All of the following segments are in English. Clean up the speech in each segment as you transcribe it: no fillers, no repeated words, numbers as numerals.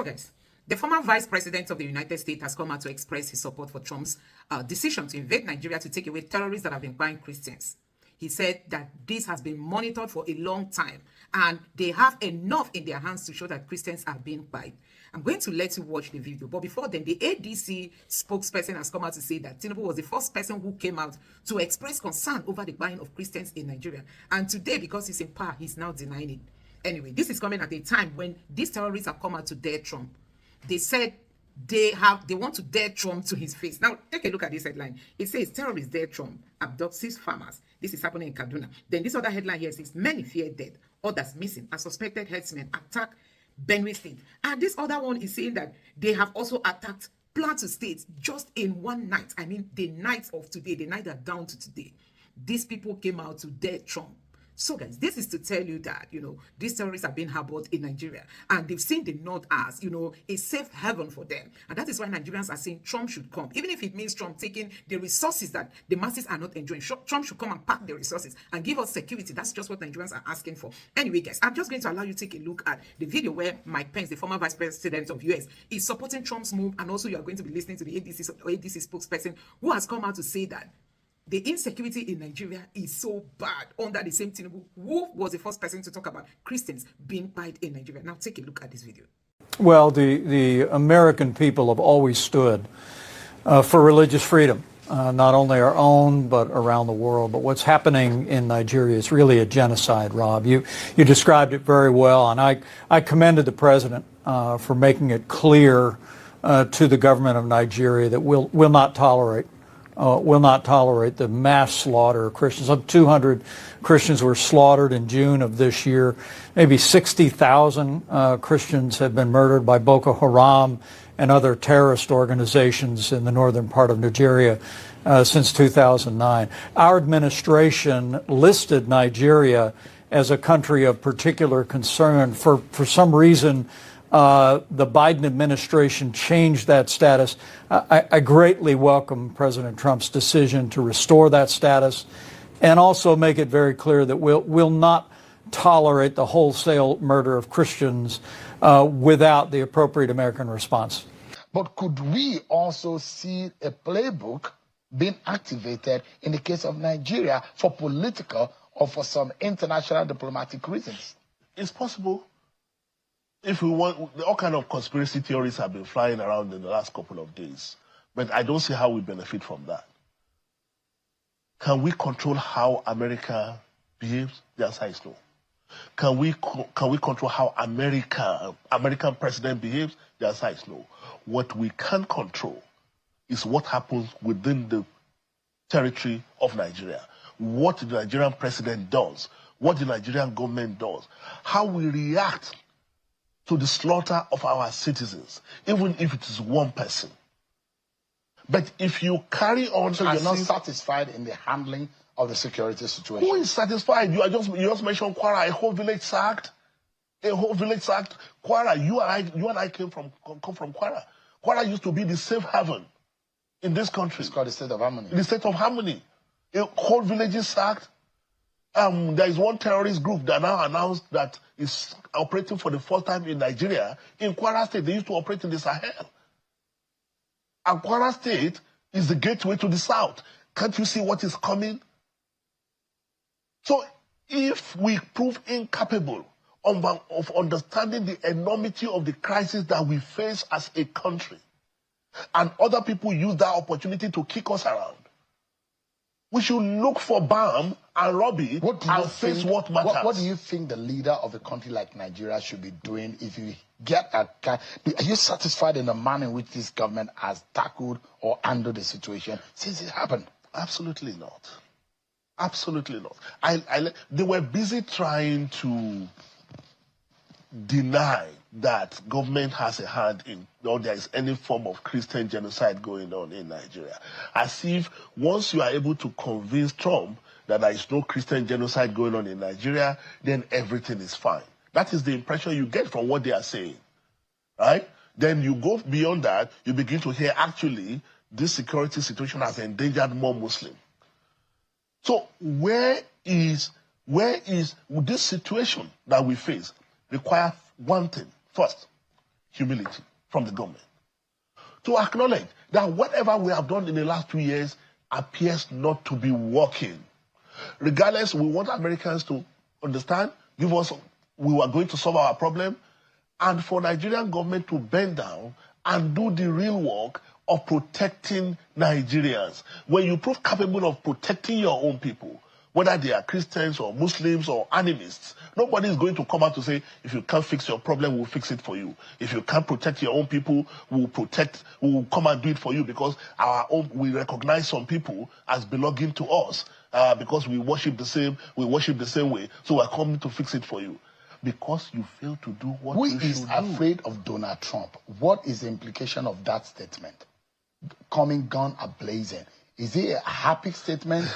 guys, the former vice president of the United States has come out to express his support for Trump's decision to invade Nigeria to take away terrorists that have been buying Christians. He said that this has been monitored for a long time and they have enough in their hands to show that Christians are being buyed. I'm going to let you watch the video. But before then, the ADC spokesperson has come out to say that Tinubu was the first person who came out to express concern over the buying of Christians in Nigeria. And today, because he's in power, he's now denying it. Anyway, this is coming at a time when these terrorists have come out to dare Trump. They said they want to dare Trump to his face. Now, take a look at this headline. It says, terrorists dare Trump, abduct 6 farmers. This is happening in Kaduna. Then this other headline here says, many fear dead, others missing, and suspected herdsmen attack Benue State. And this other one is saying that they have also attacked Plateau State just in one night. I mean, the night of today, the night that down to today. These people came out to dare Trump. So guys, this is to tell you that, these terrorists are being harbored in Nigeria and they've seen the North as, a safe haven for them. And that is why Nigerians are saying Trump should come. Even if it means Trump taking the resources that the masses are not enjoying. Trump should come and pack the resources and give us security. That's just what Nigerians are asking for. Anyway, guys, I'm just going to allow you to take a look at the video where Mike Pence, the former vice president of US, is supporting Trump's move. And also you are going to be listening to the ADC spokesperson who has come out to say that the insecurity in Nigeria is so bad under the same Tinubu, who was the first person to talk about Christians being buyed in Nigeria. Now take a look at this video. Well, the American people have always stood for religious freedom, not only our own, but around the world. But what's happening in Nigeria is really a genocide, Rob. You described it very well, and I commended the president for making it clear to the government of Nigeria that we'll not tolerate the mass slaughter of Christians. Some 200 Christians were slaughtered in June of this year. Maybe 60,000 Christians have been murdered by Boko Haram and other terrorist organizations in the northern part of Nigeria since 2009. Our administration listed Nigeria as a country of particular concern. For some reason, the Biden administration changed that status. I greatly welcome President Trump's decision to restore that status and also make it very clear that we'll not tolerate the wholesale murder of Christians without the appropriate American response. But could we also see a playbook being activated in the case of Nigeria for political or for some international diplomatic reasons? It's possible. If we want, all kind of conspiracy theories have been flying around in the last couple of days, but I don't see how we benefit from that. Can we control how America behaves? The answer is no. Can we control how American president behaves? The answer is no. What we can control is what happens within the territory of Nigeria, what the Nigerian president does, what the Nigerian government does, how we react to the slaughter of our citizens, even if it is one person. But if you carry on... So you're not satisfied in the handling of the security situation? Who is satisfied? You just mentioned Kwara, a whole village sacked. A whole village sacked. Kwara, you and I come from Kwara. Kwara used to be the safe haven in this country. It's called the state of harmony. The state of harmony. A whole village is sacked. There is one terrorist group that now announced that is operating for the first time in Nigeria. In Kwara State, they used to operate in the Sahel. And Kwara State is the gateway to the south. Can't you see what is coming? So if we prove incapable of understanding the enormity of the crisis that we face as a country, and other people use that opportunity to kick us around, we should look for balm and rub it and face what matters. What do you think the leader of a country like Nigeria should be doing if you get a... Are you satisfied in the manner in which this government has tackled or handled the situation since it happened? Absolutely not. Absolutely not. They were busy trying to deny that government has a hand in, or there is any form of Christian genocide going on in Nigeria. As if once you are able to convince Trump that there is no Christian genocide going on in Nigeria, then everything is fine. That is the impression you get from what they are saying, right? Then you go beyond that, you begin to hear actually this security situation has endangered more Muslims. So where is this situation that we face requires one thing. First, humility from the government to acknowledge that whatever we have done in the last 2 years appears not to be working. Regardless, we want Americans to understand, give us, we are going to solve our problem, and for Nigerian government to bend down and do the real work of protecting Nigerians. When you prove capable of protecting your own people, whether they are Christians or Muslims or animists, nobody is going to come out to say, if you can't fix your problem, we'll fix it for you. If you can't protect your own people, we'll come and do it for you, because we recognize some people as belonging to us, because we worship the same way, so we're coming to fix it for you. Because you fail to do what you should do. Who is afraid of Donald Trump? What is the implication of that statement? Coming gun a-blazing. Is it a happy statement?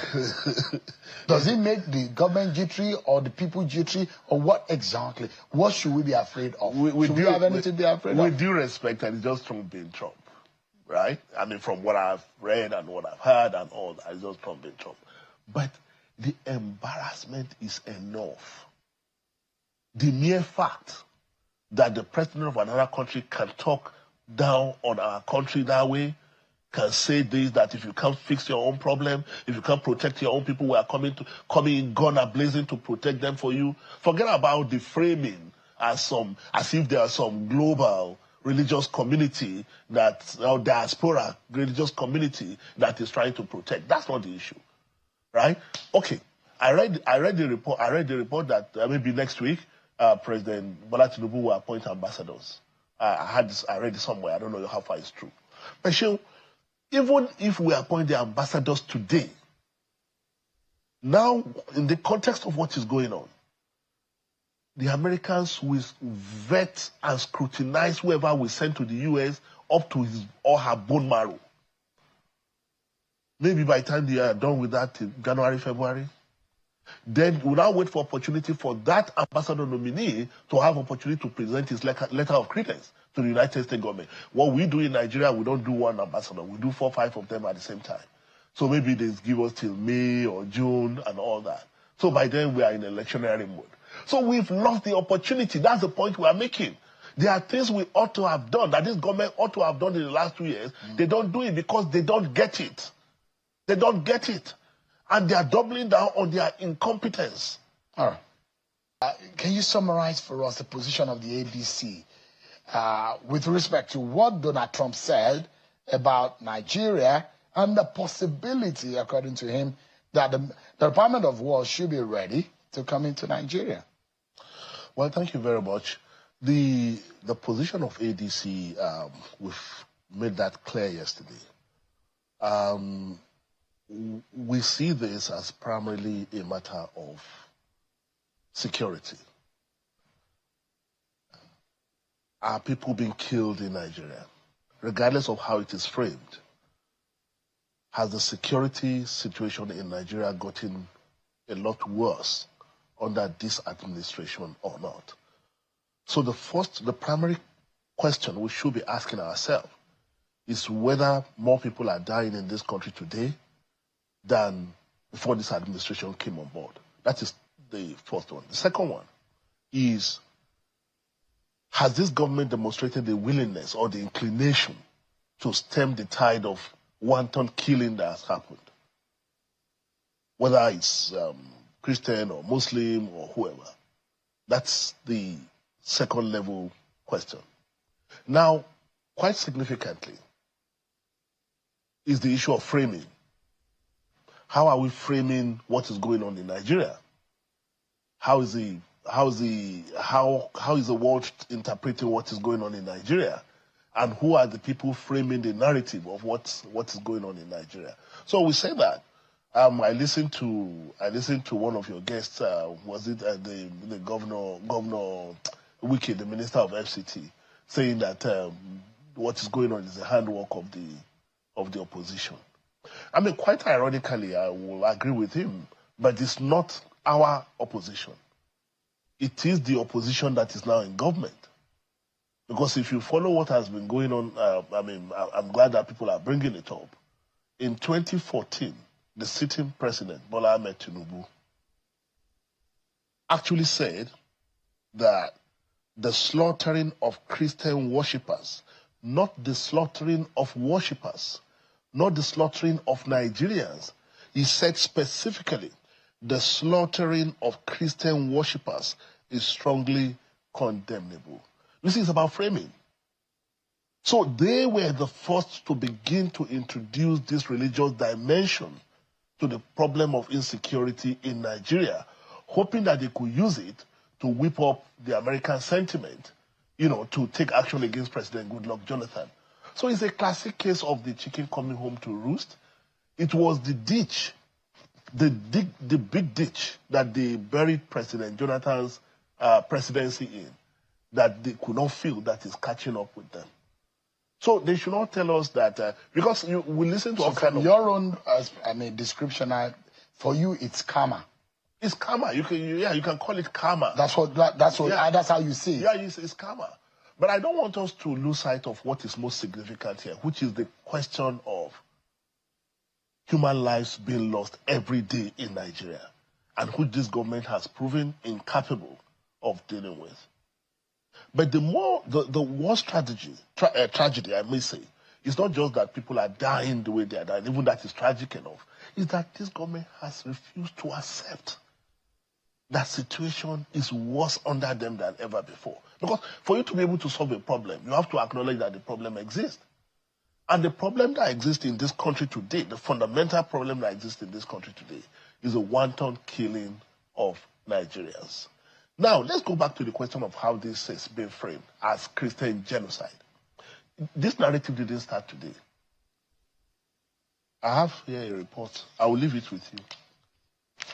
Does it make the government jittery or the people jittery, or what exactly? What should we be afraid of? Should we have anything to be afraid of? With due respect, and it's just Trump being Trump, right? I mean, from what I've read and what I've heard and all that, it's just Trump being Trump. But the embarrassment is enough. The mere fact that the president of another country can talk down on our country that way, can say this, that if you can't fix your own problem, if you can't protect your own people, we are coming in gun a-blazing to protect them for you. Forget about the framing as if there are some global religious community or diaspora religious community that is trying to protect. That's not the issue, right? Okay, I read the report that maybe next week President Bola Tinubu will appoint ambassadors. I read it somewhere. I don't know how far it's true. But even if we appoint the ambassadors today, now in the context of what is going on, the Americans will vet and scrutinize whoever we send to the U.S. up to his or her bone marrow. Maybe by the time they are done with that in January, February, then we'll now wait for opportunity for that ambassador nominee to have opportunity to present his letter of credence to the United States government. What we do in Nigeria, we don't do one ambassador. We do 4 or 5 of them at the same time. So maybe they give us till May or June and all that. So by then we are in electionary mode. So we've lost the opportunity. That's the point we are making. There are things we ought to have done, that this government ought to have done in the last 2 years. They don't do it because they don't get it. They don't get it. And they are doubling down on their incompetence. All right. Can you summarize for us the position of the ABC with respect to what Donald Trump said about Nigeria and the possibility, according to him, that the Department of War should be ready to come into Nigeria? Well, thank you very much. The position of ADC, we've made that clear yesterday. We see this as primarily a matter of security. Are people being killed in Nigeria? Regardless of how it is framed, has the security situation in Nigeria gotten a lot worse under this administration or not? So the primary question we should be asking ourselves is whether more people are dying in this country today than before this administration came on board. That is the first one. The second one is, has this government demonstrated the willingness or the inclination to stem the tide of wanton killing that has happened? Whether it's Christian or Muslim or whoever. That's the second level question. Now, quite significantly, is the issue of framing. How are we framing what is going on in Nigeria? How is the world interpreting what is going on in Nigeria? And who are the people framing the narrative of what is going on in Nigeria? So we say that. I listened to one of your guests. Was it the Governor Wiki, the Minister of FCT, saying that what is going on is the handwork of the opposition. I mean, quite ironically, I will agree with him, but it's not our opposition. It is the opposition that is now in government. Because if you follow what has been going on, I'm glad that people are bringing it up. In 2014, the sitting president, Bola Ahmed Tinubu, actually said that the slaughtering of Christian worshippers, not the slaughtering of worshippers, not the slaughtering of Nigerians. He said specifically, the slaughtering of Christian worshippers is strongly condemnable. You see, it's about framing. So they were the first to begin to introduce this religious dimension to the problem of insecurity in Nigeria, hoping that they could use it to whip up the American sentiment, to take action against President Goodluck Jonathan. So it's a classic case of the chicken coming home to roost. It was the ditch, the big ditch that they buried President Jonathan's presidency in, that they could not feel that is catching up with them. So they should not tell us that, because we listen to all kind of... your own, description, for you, it's karma. It's karma. You can call it karma. That's how you see it. Yeah, it's karma. But I don't want us to lose sight of what is most significant here, which is the question of human lives being lost every day in Nigeria, and which this government has proven incapable of dealing with. But the worst tragedy, I may say, is not just that people are dying the way they are dying, even that is tragic enough, is that this government has refused to accept that situation is worse under them than ever before. Because for you to be able to solve a problem, you have to acknowledge that the problem exists. And the problem that exists in this country today, the fundamental problem that exists in this country today, is a wanton killing of Nigerians. Now, let's go back to the question of how this is being framed as Christian genocide. This narrative didn't start today. I have here a report. I will leave it with you.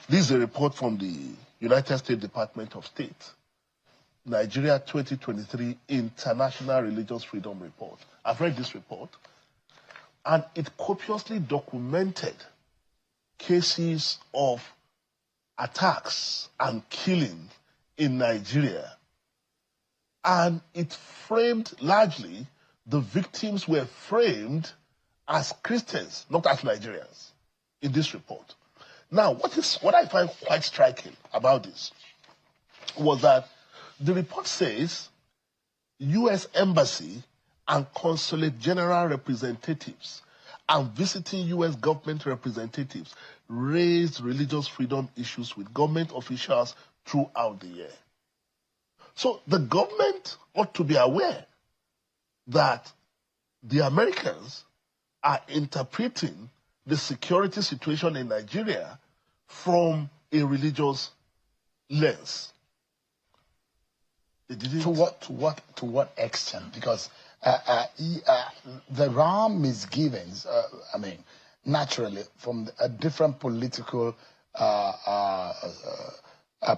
This is a report from the United States Department of State, Nigeria 2023 International Religious Freedom Report. I've read this report, and it copiously documented cases of attacks and killing in Nigeria. And it framed largely, the victims were framed as Christians, not as Nigerians, in this report. Now, what I find quite striking about this was that the report says U.S. Embassy and Consulate General representatives and visiting U.S. government representatives raised religious freedom issues with government officials throughout the year. So the government ought to be aware that the Americans are interpreting the security situation in Nigeria from a religious lens. To what extent? Because there are misgivings. Naturally, from a different political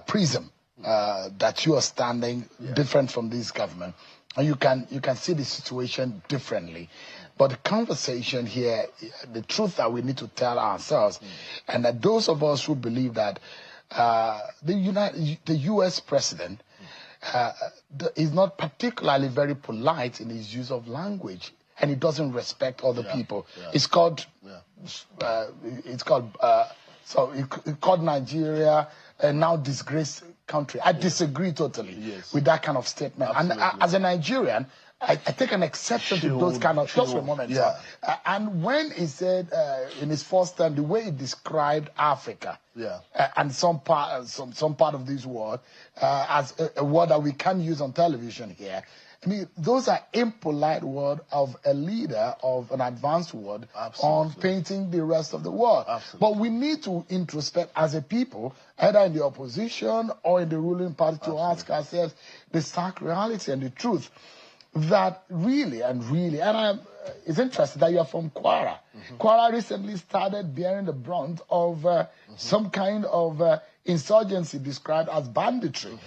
prism that you are standing different from this government, and you can see the situation differently. But the conversation here, the truth that we need to tell ourselves, and that those of us who believe that the U.S. president is not particularly very polite in his use of language, and he doesn't respect other people. It's called Nigeria a now disgraced country. I disagree totally with that kind of statement. Absolutely. And as a Nigerian, I take an exception to those kind of... Just for a moment. And when he said in his first term, the way he described Africa and some part of this world as a word that we can use on television here, those are impolite words of a leader of an advanced world on painting the rest of the world. But we need to introspect as a people, either in the opposition or in the ruling party, to ask ourselves the stark reality and the truth. That really, it's interesting that you are from Kwara. Kwara recently started bearing the brunt of some kind of insurgency described as banditry.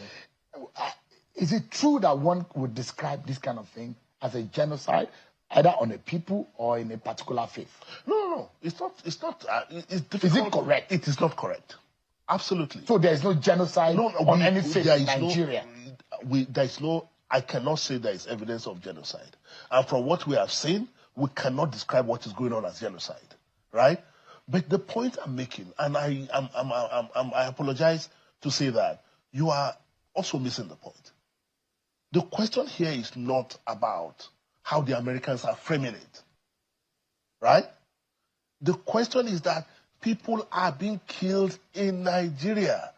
Is it true that one would describe this kind of thing as a genocide, either on a people or in a particular faith? No. It's not. It's difficult. Is it correct? It is not correct. Absolutely. So there is no genocide on any faith in Nigeria? I cannot say there is evidence of genocide. And from what we have seen, we cannot describe what is going on as genocide, right? But the point I'm making, and I apologize to say that, you are also missing the point. The question here is not about how the Americans are framing it, right? The question is that people are being killed in Nigeria.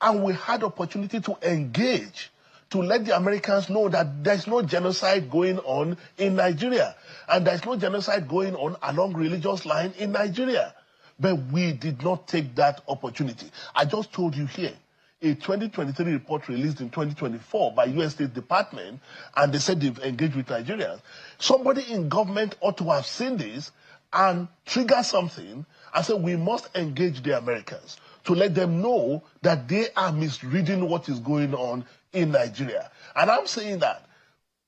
And we had opportunity to engage, to let the Americans know that there's no genocide going on in Nigeria. And there's no genocide going on along religious line in Nigeria. But we did not take that opportunity. I just told you here, a 2023 report released in 2024 by U.S. State Department, and they said they've engaged with Nigerians. Somebody in government ought to have seen this and trigger something and say, we must engage the Americans to let them know that they are misreading what is going on in Nigeria. And I'm saying that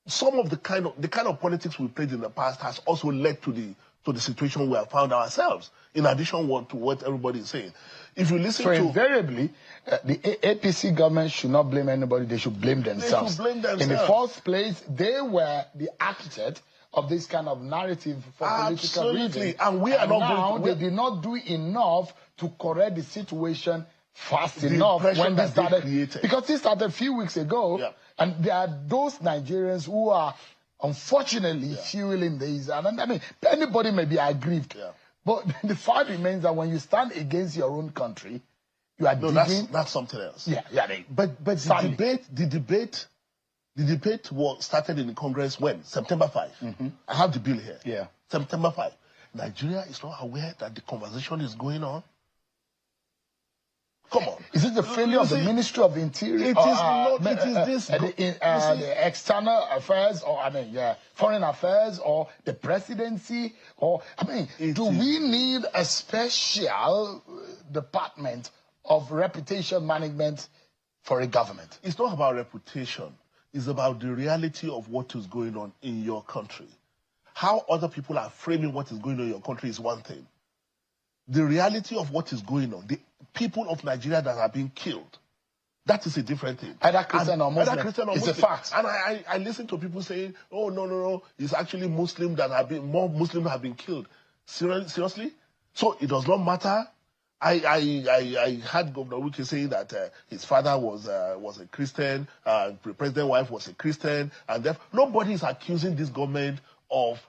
some of the kind of politics we played in the past has also led to the situation we have found ourselves, in addition to what everybody is saying. If you listen so to... invariably, the APC government should not blame anybody, they should blame themselves. They should blame themselves. In the first place, they were the architect of this kind of narrative for political reasons. And we are not now going to... they did not do enough to correct the situation fast enough when they started. Because this started a few weeks ago, yeah. And there are those Nigerians who are unfortunately fueling this. And I mean, anybody may be aggrieved. Yeah. But the fact remains that when you stand against your own country, you are digging... that's something else. Yeah. But the debate was started in the Congress when? September 5. Mm-hmm. I have the bill here. Yeah. September 5. Nigeria is not aware that the conversation is going on. Come on. Is it the failure of the Ministry of Interior? It is not. It is this. The external affairs, or foreign affairs, or the presidency, or do we need a special department of reputation management for a government? It's not about reputation. It's about the reality of what is going on in your country. How other people are framing what is going on in your country is one thing. The reality of what is going on, the people of Nigeria that are being killed, that is a different thing. Either Christian or Muslim. It's a fact. And I listen to people saying, oh, no, it's actually Muslims that have been, more Muslims have been killed. Seriously? So it does not matter. I heard Governor Wike saying that his father was a Christian, the president's wife was a Christian, and nobody is accusing this government of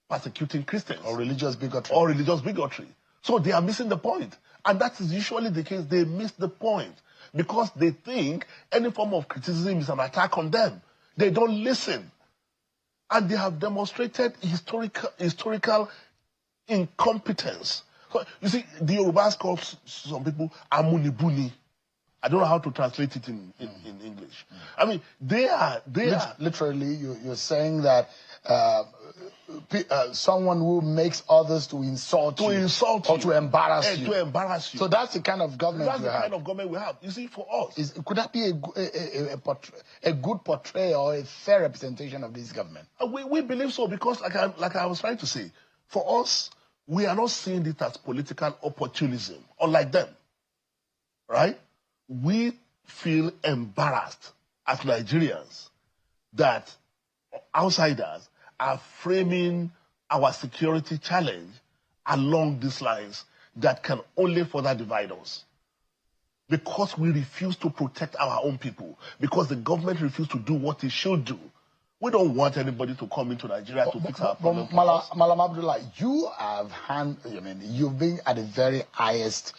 persecuting Christians. Or religious bigotry. So they are missing the point. And that is usually the case. They miss the point because they think any form of criticism is an attack on them. They don't listen. And they have demonstrated historical incompetence. So, you see, the Yorubas call some people amunibuni. I don't know how to translate it in English. I mean, they are... Literally, you're saying that someone who makes others to insult you or to embarrass you. To embarrass you. So that's the kind of government we have. That's the kind of government we have. You see, for us... Could that be a good portrayal or a fair representation of this government? We believe so because, like I was trying to say, for us, we are not seeing it as political opportunism, unlike them. Right? We feel embarrassed as Nigerians that outsiders are framing our security challenge along these lines that can only further divide us. Because we refuse to protect our own people, because the government refuses to do what it should do. We don't want anybody to come into Nigeria to fix our problem. Malam Abdullah, you've been at the very highest,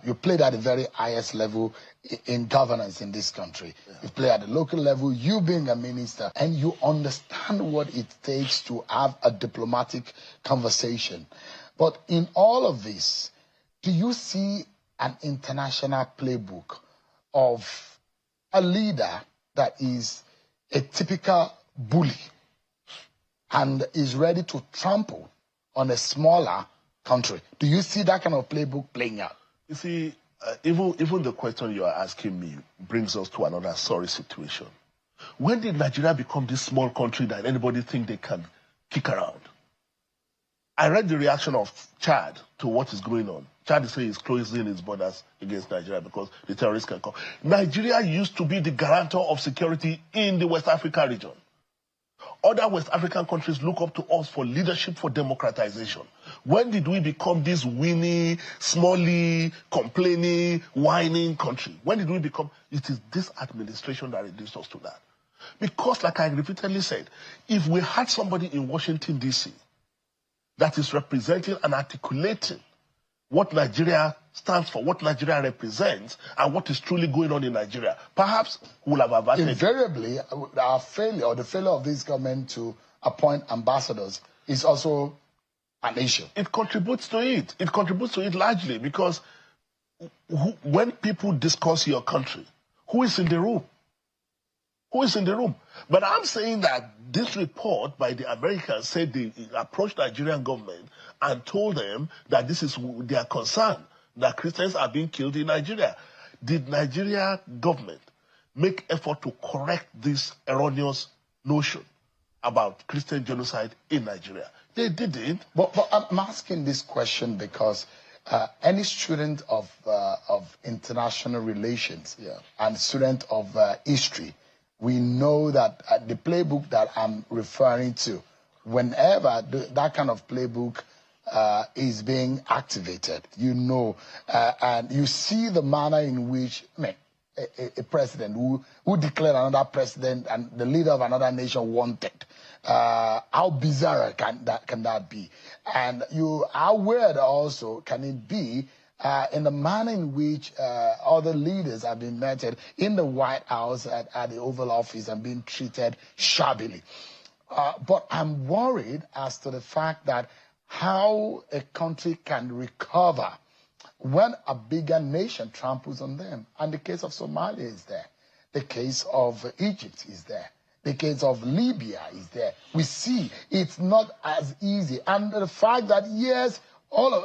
you played at the very highest level in governance in this country. Yeah. You play at the local level, you being a minister, and you understand what it takes to have a diplomatic conversation. But in all of this, do you see an international playbook of a leader that is a typical bully and is ready to trample on a smaller country? Do you see that kind of playbook playing out? You see, even the question you are asking me brings us to another sorry situation. When did Nigeria become this small country that anybody think they can kick around? I read the reaction of Chad to what is going on. Chad is saying he's closing its borders against Nigeria because the terrorists can come. Nigeria used to be the guarantor of security in the West Africa region. Other West African countries look up to us for leadership, for democratization. When did we become this whiny, smally, complaining, whining country? When did we become? It is this administration that reduced us to that. Because, like I repeatedly said, if we had somebody in Washington, D.C., that is representing and articulating what Nigeria stands for, what Nigeria represents, and what is truly going on in Nigeria, perhaps we'll have averted. Invariably, our failure, or the failure of this government to appoint ambassadors, is also an issue. It contributes to it. It contributes to it largely because when people discuss your country, who is in the room? Who is in the room? But I'm saying that this report by the Americans said they approached the Nigerian government and told them that this is their concern, that Christians are being killed in Nigeria. Did Nigeria government make effort to correct this erroneous notion about Christian genocide in Nigeria? They didn't. But I'm asking this question because any student of international relations and student of history, we know that the playbook that I'm referring to, whenever that kind of playbook is being activated, and you see the manner in which, a president who declared another president and the leader of another nation wanted, how bizarre can that be? And you are aware also, can it be in the manner in which other leaders have been meted in the White House at the Oval Office and being treated shabbily. But I'm worried as to the fact that how a country can recover when a bigger nation tramples on them. And the case of Somalia is there. The case of Egypt is there. The case of Libya is there. We see it's not as easy. And the fact that, yes,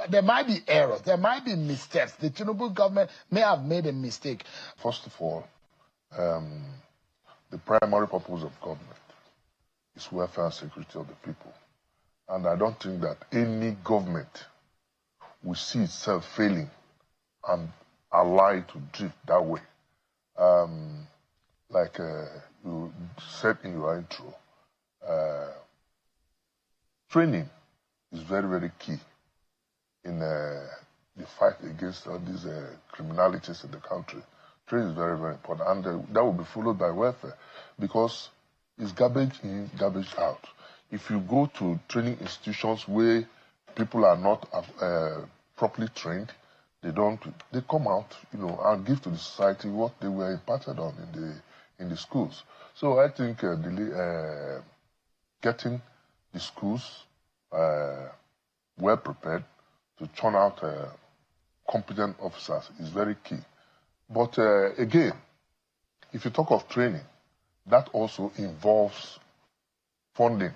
there might be errors, there might be mistakes. The Tinubu government may have made a mistake. First of all, the primary purpose of government is welfare and security of the people. And I don't think that any government will see itself failing and allow to drift that way. Like you said in your intro, training is very, very key in the fight against all these criminalities in the country. Training is very, very important, and that will be followed by welfare, because it's garbage in, garbage out. If you go to training institutions where people are not properly trained, they come out, and give to the society what they were imparted on in the schools. So I think getting the schools well prepared to turn out competent officers is very key. But again, if you talk of training, that also involves funding.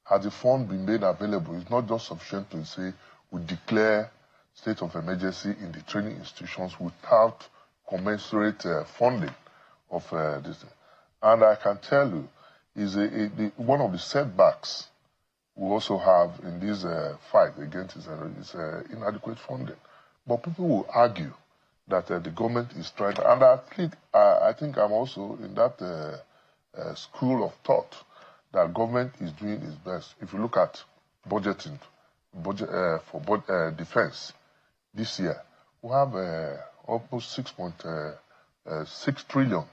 Has the fund been made available? It's not just sufficient to say we declare state of emergency in the training institutions without commensurate funding of this. And I can tell you, one of the setbacks we also have in this fight against is inadequate funding. But people will argue that the government is trying to, and I think I'm also in that school of thought that government is doing its best. If you look at budgeting for defense this year, we have almost 6.6 trillion,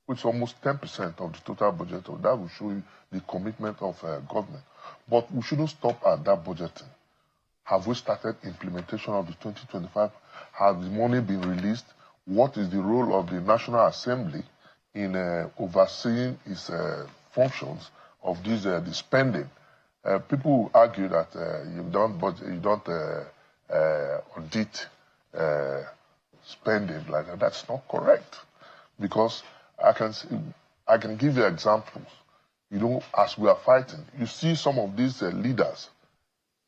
which is almost 10% of the total budget. That will show you the commitment of government. But we shouldn't stop at that budgeting. Have we started implementation of the 2025? Has the money been released? What is the role of the National Assembly in overseeing its functions of the spending? People argue that you don't audit spending like that. That's not correct, because I can give you examples. As we are fighting, you see some of these leaders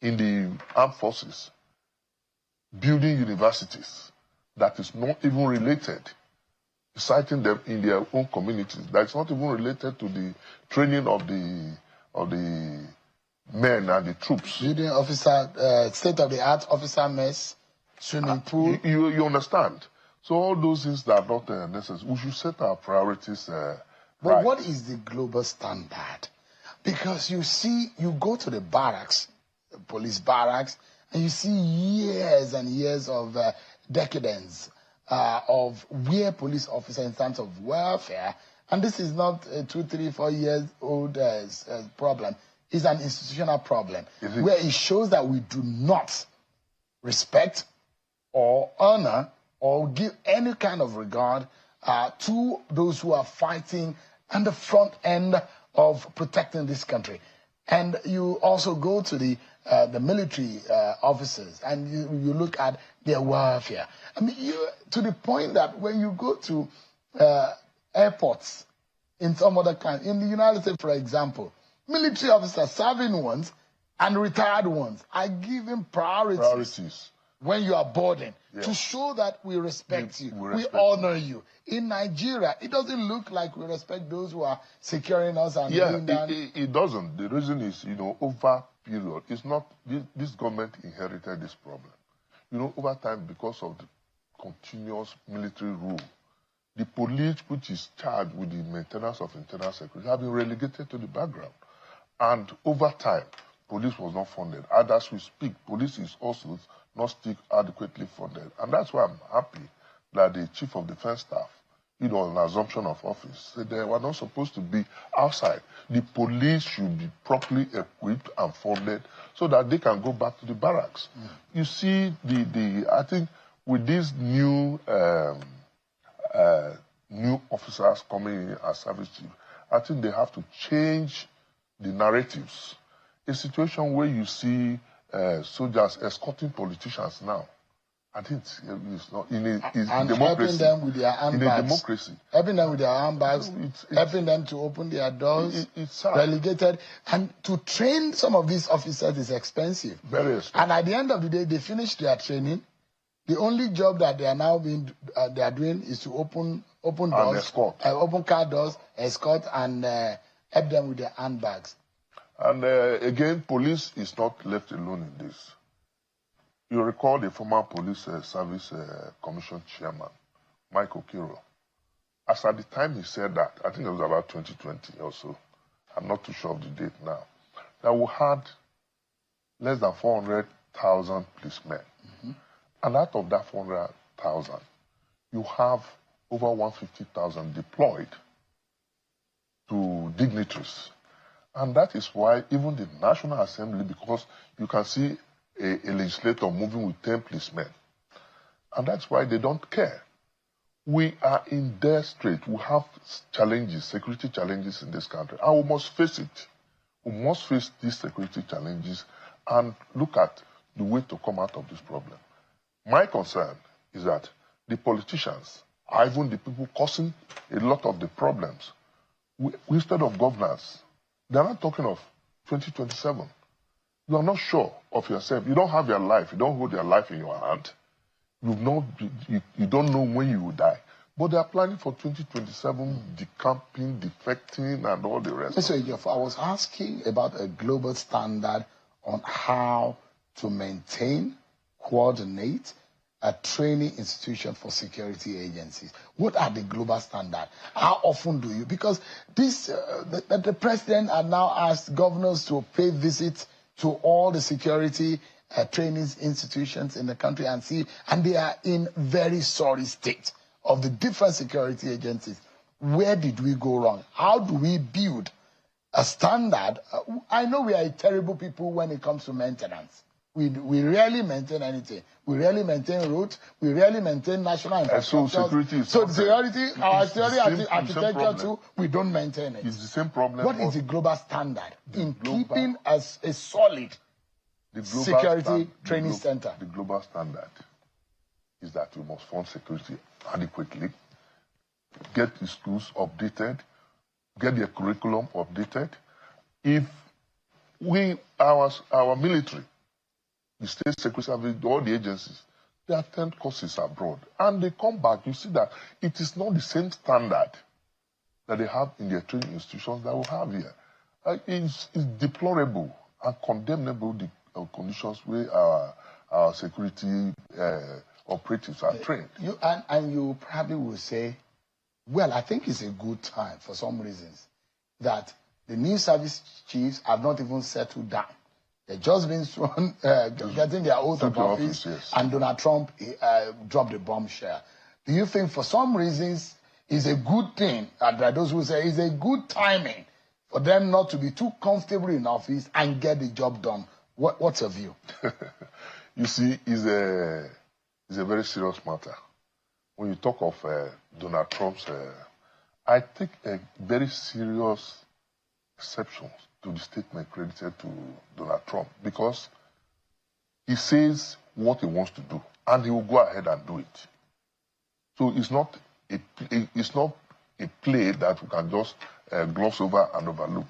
in the armed forces building universities that is not even related, citing them in their own communities. That's not even related to the training of the men and the troops. Building state-of-the-art officer mess, swimming pool. You understand? So all those things that are not necessary. We should set our priorities But right. what is the global standard? Because you go to the barracks, the police barracks, and you see years and years of decadence of where police officers in terms of welfare And this is not a 2, 3, 4 years old problem. It's an institutional problem where it shows that we do not respect or honor or give any kind of regard to those who are fighting on the front end of protecting this country. And you also go to the military officers and you look at their welfare. I mean, to the point that when you go to airports in some other countries, in the United States, for example, military officers, serving ones and retired ones, are given priorities when you are boarding, to show that we respect you, we honor you. In Nigeria, it doesn't look like we respect those who are securing us and doing that. It doesn't. The reason is, over period, it's not, this government inherited this problem. Over time, because of the continuous military rule, the police, which is charged with the maintenance of internal security, have been relegated to the background. And over time, police was not funded. And as we speak, police is also not still adequately funded. And that's why I'm happy that the Chief of Defense Staff, an assumption of office, said they were not supposed to be outside. The police should be properly equipped and funded so that they can go back to the barracks. You see, I think with these new officers coming in as service chief, I think they have to change the narratives. A situation where you see soldiers escorting politicians now, I think it's not in a and democracy. Helping them with their handbags. In a democracy. Helping them with their handbags, helping them to open their doors, it's relegated. And to train some of these officers is expensive. Very expensive. And at the end of the day, they finish their training. The only job that they are now they are doing is to open doors, and escort. Open car doors, escort, and help them with their handbags. And again, police is not left alone in this. You recall the former police service commission chairman, Mike Okiro. As at the time he said that, I think it was about 2020 or so, I'm not too sure of the date now, that we had less than 400,000 policemen. And out of that 400,000, you have over 150,000 deployed to dignitaries. And that is why even the National Assembly, because you can see a legislator moving with 10 policemen, and that's why they don't care. We are in dire strait. We have challenges, security challenges in this country, and we must face it. We must face these security challenges and look at the way to come out of this problem. My concern is that the politicians are even the people causing a lot of the problems. Instead of governance, they're not talking of 2027. You are not sure of yourself. You don't have your life. You don't hold your life in your hand. You don't know when you will die. But they are planning for 2027, decamping, defecting, and all the rest. So, I was asking about a global standard on how to maintain, coordinate a training institution for security agencies. What are the global standards? How often do you? Because the president has now asked governors to pay visits to all the security training institutions in the country and see, and they are in very sorry state of the different security agencies. Where did we go wrong? How do we build a standard? I know we are terrible people when it comes to maintenance. We rarely maintain anything. We rarely maintain roads. We rarely maintain national infrastructure. So security is our security architecture too, we don't maintain it. It's the same problem. What is the global standard in keeping as a solid security training center? The global standard is that we must fund security adequately, get the schools updated, get their curriculum updated. If our military, the state security service, all the agencies, they attend courses abroad. And they come back, you see that it is not the same standard that they have in their training institutions that we have here. It's deplorable and condemnable, the conditions where our security operatives are trained. You probably will say, well, I think it's a good time for some reasons that the new service chiefs have not even settled down. They've just been sworn, getting their oath of office, yes. And Donald Trump dropped the bombshell. Do you think for some reasons it's a good thing, and there are those who say it's a good timing for them not to be too comfortable in office and get the job done. What's your view? You see, it's a very serious matter. When you talk of Donald Trump's, I take a very serious exception to the statement credited to Donald Trump, because he says what he wants to do and he will go ahead and do it. So it's not a play that we can just gloss over and overlook.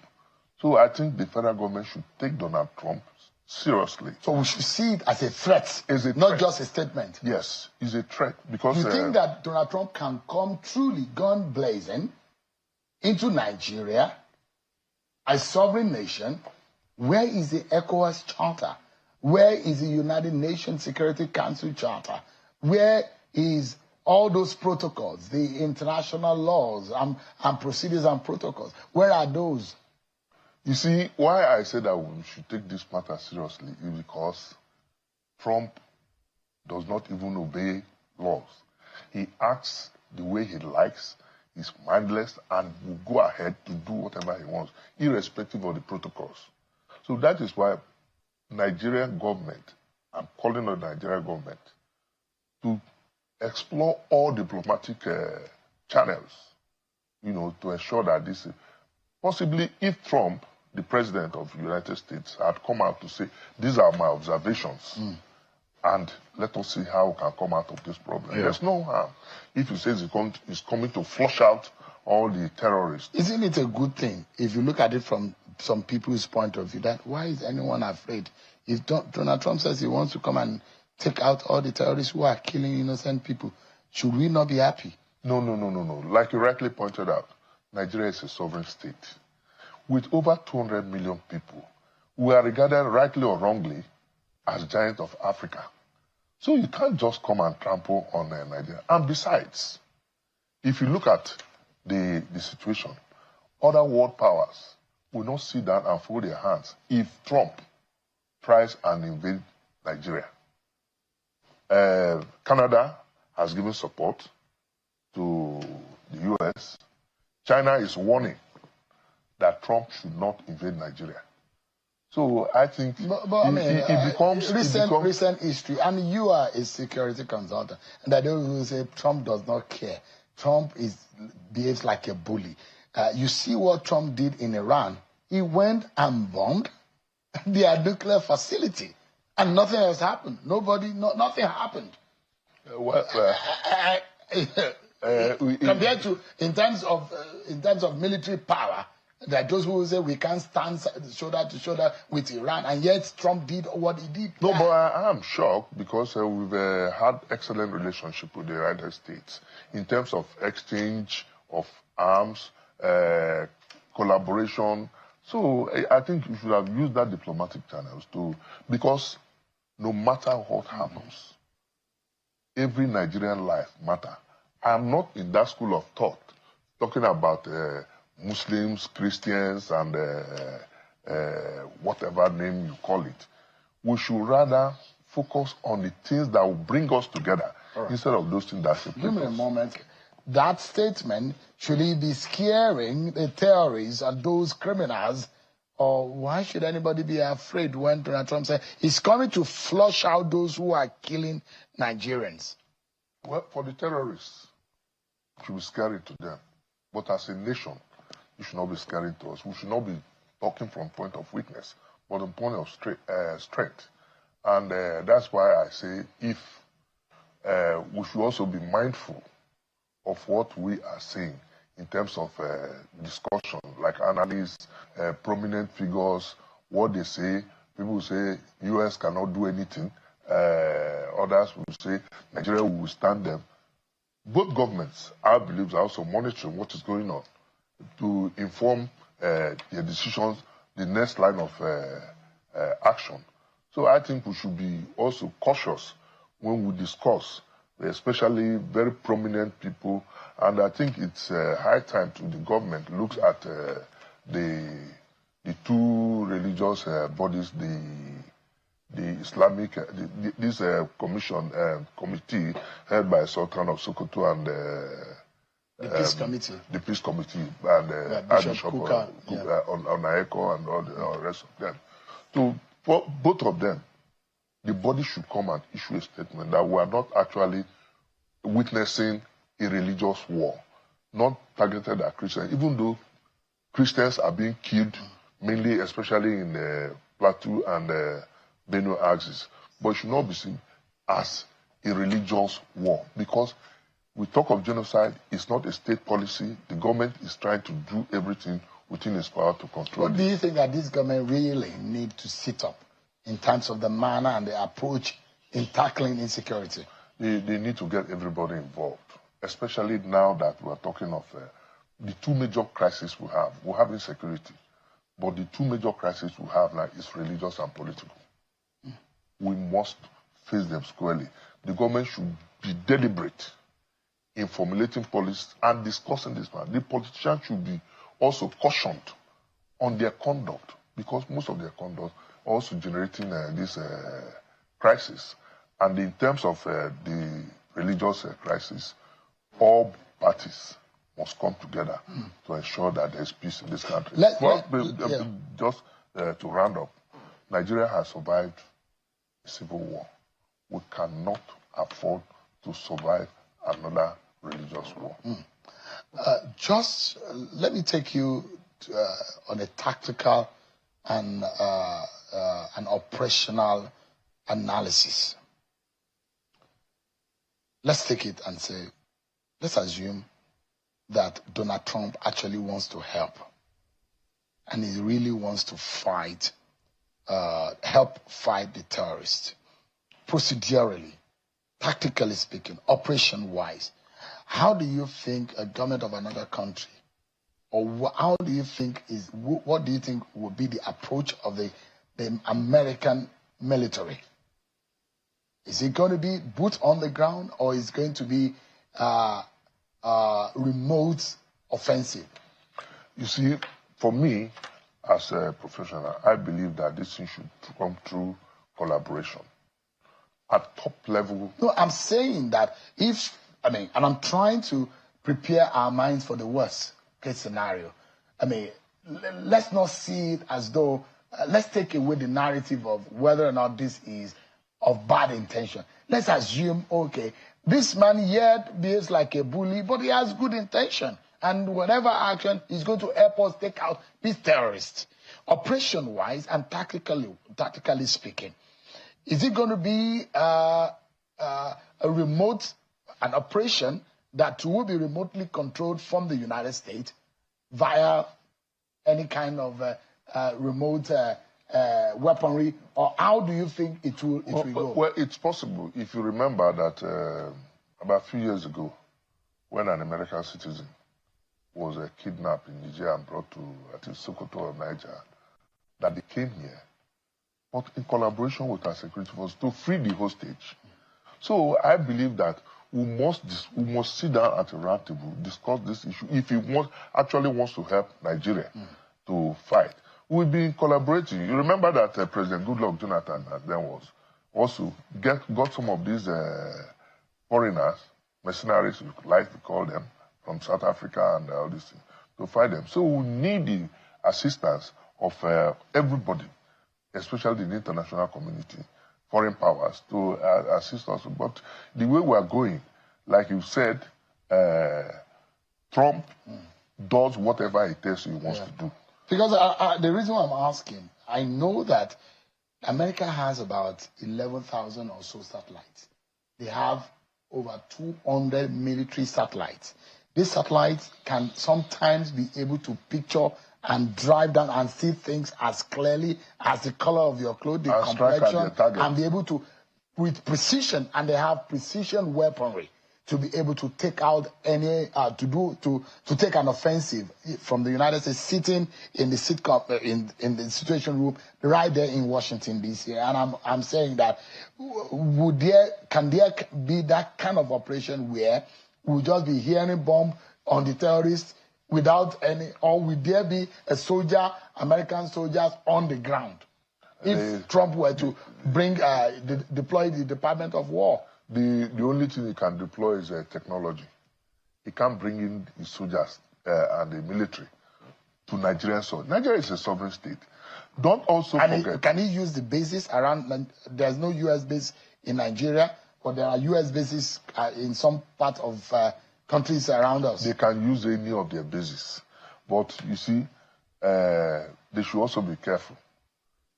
So I think the federal government should take Donald Trump seriously. So we should see it as a threat, not just a statement. Yes, it's a threat, because you think that Donald Trump can come truly gun blazing into Nigeria, a sovereign nation? Where is the ECOWAS Charter? Where is the United Nations Security Council Charter? Where is all those protocols, the international laws and procedures and protocols? Where are those? You see, why I said that we should take this matter seriously is because Trump does not even obey laws. He acts the way he likes, he's mindless, and will go ahead to do whatever he wants, irrespective of the protocols. So that is why Nigerian government, I'm calling on the Nigerian government to explore all diplomatic channels, to ensure that this, possibly if Trump, the president of the United States, had come out to say, these are my observations, and let us see how we can come out of this problem. Yeah. There's no harm if he says he's coming to flush out all the terrorists. Isn't it a good thing, if you look at it from some people's point of view, that why is anyone afraid? If Donald Trump says he wants to come and take out all the terrorists who are killing innocent people, should we not be happy? No. Like you rightly pointed out, Nigeria is a sovereign state. With over 200 million people, we are regarded, rightly or wrongly, as giants of Africa. So you can't just come and trample on Nigeria. And besides, if you look at the situation, other world powers will not sit down and fold their hands if Trump tries and invade Nigeria. Canada has given support to the U.S. China is warning that Trump should not invade Nigeria. So I think it becomes recent history, and you are a security consultant, and I don't will say Trump does not care. Trump behaves like a bully. You see what Trump did in Iran. He went and bombed their nuclear facility, and nothing has happened. Nothing happened. Compared to in terms of military power, that those who say we can't stand shoulder to shoulder with Iran, and yet Trump did what he did. No, but I am shocked because we've had excellent relationship with the United States in terms of exchange of arms, collaboration. So I think you should have used that diplomatic channels too, because no matter what happens, every Nigerian life matters. I'm not in that school of thought talking about Muslims, Christians, and whatever name you call it. We should rather focus on the things that will bring us together instead of those things that separate us. Give me a moment. That statement, should he be scaring the terrorists and those criminals, or why should anybody be afraid when Donald Trump said he's coming to flush out those who are killing Nigerians? Well, for the terrorists, it should be scary to them. But as a nation, it should not be scary to us. We should not be talking from point of weakness, but from point of strength. And that's why I say if we should also be mindful of what we are saying in terms of discussion, like analysts, prominent figures, what they say. People say U.S. cannot do anything. Others will say Nigeria will withstand them. Both governments, I believe, are also monitoring what is going on to inform their decisions, the next line of action. So I think we should be also cautious when we discuss, especially very prominent people. And I think it's high time to the government looks at the two religious bodies, the Islamic, this committee head by Sultan of Sokoto The peace committee. The peace committee and Bishop Kuka, on Aeko and all the rest of them. So for both of them, the body should come and issue a statement that we are not actually witnessing a religious war, not targeted at Christians, even though Christians are being killed, mainly, especially in the Plateau and Benue axis. But it should not be seen as a religious war, because we talk of genocide, it's not a state policy. The government is trying to do everything within its power to control it. What do you think that this government really need to sit up in terms of the manner and the approach in tackling insecurity? They need to get everybody involved, especially now that we're talking of the two major crises we have. We have insecurity, but the two major crises we have now is religious and political. We must face them squarely. The government should be deliberate in formulating policies and discussing this matter. The politicians should be also cautioned on their conduct, because most of their conduct are also generating this crisis. And in terms of the religious crisis, all parties must come together to ensure that there's peace in this country. Just to round up, Nigeria has survived a civil war. We cannot afford to survive another religious war. Just let me take you on a tactical and an operational analysis. Let's take it and say, let's assume that Donald Trump actually wants to help, and he really wants to fight, help fight the terrorists. Procedurally, tactically speaking, operation-wise, how do you think a government of another country, or how do you think what do you think would be the approach of the American military? Is it going to be boots on the ground, or is it going to be remote offensive? You see, for me, as a professional, I believe that this thing should come through collaboration at top level. No, I'm saying that and I'm trying to prepare our minds for the worst case scenario. Let's not see it as though, let's take away the narrative of whether or not this is of bad intention. Let's assume, okay, this man yet behaves like a bully, but he has good intention. And whatever action is going to help us take out these terrorists. Operation-wise and tactically speaking, is it going to be a remote, an operation that will be remotely controlled from the United States via any kind of remote weaponry, or how do you think it will go? Well, it's possible. If you remember that about a few years ago, when an American citizen was kidnapped in Niger and brought to, I think, Sokoto or Niger, that they came here, but in collaboration with our security forces to free the hostage. So I believe that we must sit down at a round table, discuss this issue. If he actually wants to help Nigeria to fight, we'll be collaborating. You remember that President Goodluck Jonathan then was also got some of these foreigners, mercenaries, you like to call them, from South Africa and all these things, to fight them. So we need the assistance of everybody, especially the international community, foreign powers, to assist us. But the way we are going, like you said, Trump does whatever it takes he wants to do. Because the reason why I'm asking, I know that America has about 11,000 or so satellites. They have over 200 military satellites. These satellites can sometimes be able to picture and drive down and see things as clearly as the color of your clothes, the complexion, and be able to, with precision, and they have precision weaponry to be able to take out any, to take an offensive from the United States, sitting in the in the Situation Room right there in Washington, D.C. And I'm saying that, can there be that kind of operation where we'll just be hearing bomb on the terrorists without any, or will there be a soldier, American soldiers on the ground? If Trump were to deploy the Department of War. The only thing he can deploy is technology. he can't bring in his soldiers and the military to Nigerian soil. Nigeria is a sovereign state. Don't also forget. Can he use the bases around? There's no U.S. base in Nigeria, but there are U.S. bases in some part of countries around us. They can use any of their bases. But you see, they should also be careful.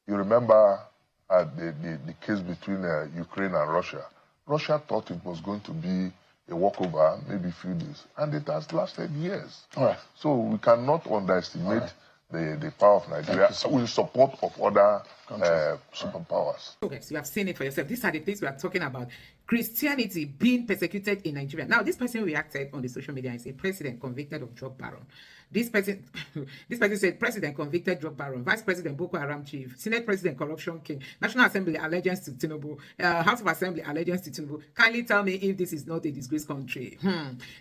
You remember the case between Ukraine and Russia. Russia thought it was going to be a walkover, maybe a few days, and it has lasted years. All right. So we cannot underestimate the power of Nigeria with support of other superpowers. So guys, you have seen it for yourself. These are the things we are talking about. Christianity being persecuted in Nigeria. Now, this person reacted on the social media and said, President convicted of drug baron. This person said, President convicted drug baron, Vice President Boko Haram chief, Senate President corruption king, National Assembly allegiance to Tinubu, House of Assembly allegiance to Tinubu. Kindly tell me if this is not a disgraced country.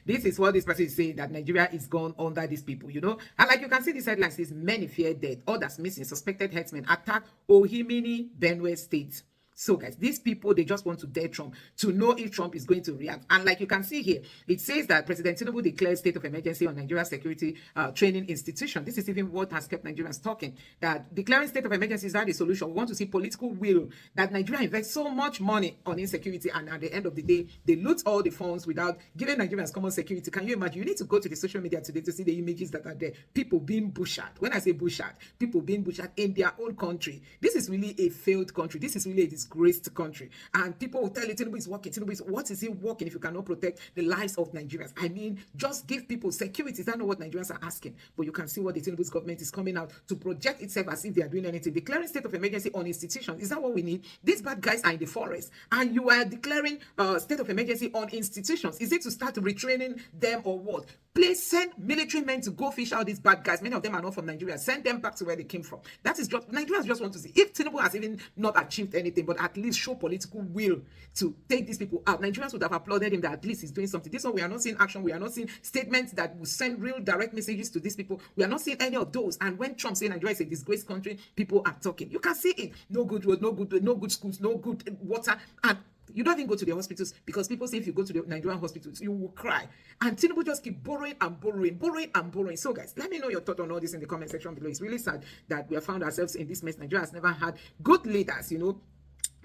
This is what this person is saying, that Nigeria is gone under these people, you know. And like you can see, this headline says, many fear death, others missing, suspected herdsmen attack Ohimini, Benue State. So guys, these people, they just want to dare Trump to know if Trump is going to react. And like you can see here, it says that President Tinubu declared state of emergency on Nigeria security training institution. This is even what has kept Nigerians talking, that declaring state of emergency is not the solution. We want to see political will, that Nigeria invests so much money on insecurity, and at the end of the day, they loot all the funds without giving Nigerians common security. Can you imagine? You need to go to the social media today to see the images that are there. People being bushot. When I say bushot, people being bushot in their own country. This is really a failed country. This is really a disgraced country. And people will tell you Tinubu is working. Tinubu is, what is he working if you cannot protect the lives of Nigerians? I mean, just give people security. Is that not what Nigerians are asking? But you can see what the Tinubu's government is coming out to project itself as if they are doing anything. Declaring state of emergency on institutions. Is that what we need? These bad guys are in the forest, and you are declaring state of emergency on institutions. Is it to start retraining them or what? Please send military men to go fish out these bad guys. Many of them are not from Nigeria. Send them back to where they came from. That is just, Nigerians just want to see if Tinubu has even not achieved anything, but at least show political will to take these people out. Nigerians would have applauded him that at least he's doing something. This one, we are not seeing action. We are not seeing statements that will send real direct messages to these people. We are not seeing any of those. And when Trump says Nigeria is a disgraced country, people are talking. You can see it. No good road, no good schools, no good water, and you don't even go to the hospitals, because people say if you go to the Nigerian hospitals, you will cry. And Tinubu just keep borrowing and borrowing. So guys, let me know your thought on all this in the comment section below. It's really sad that we have found ourselves in this mess. Nigeria has never had good leaders, you know,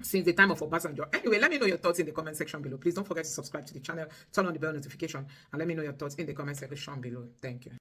since the time of Obasanjo. Anyway, let me know your thoughts in the comment section below. Please don't forget to subscribe to the channel, turn on the bell notification, and let me know your thoughts in the comment section below. Thank you.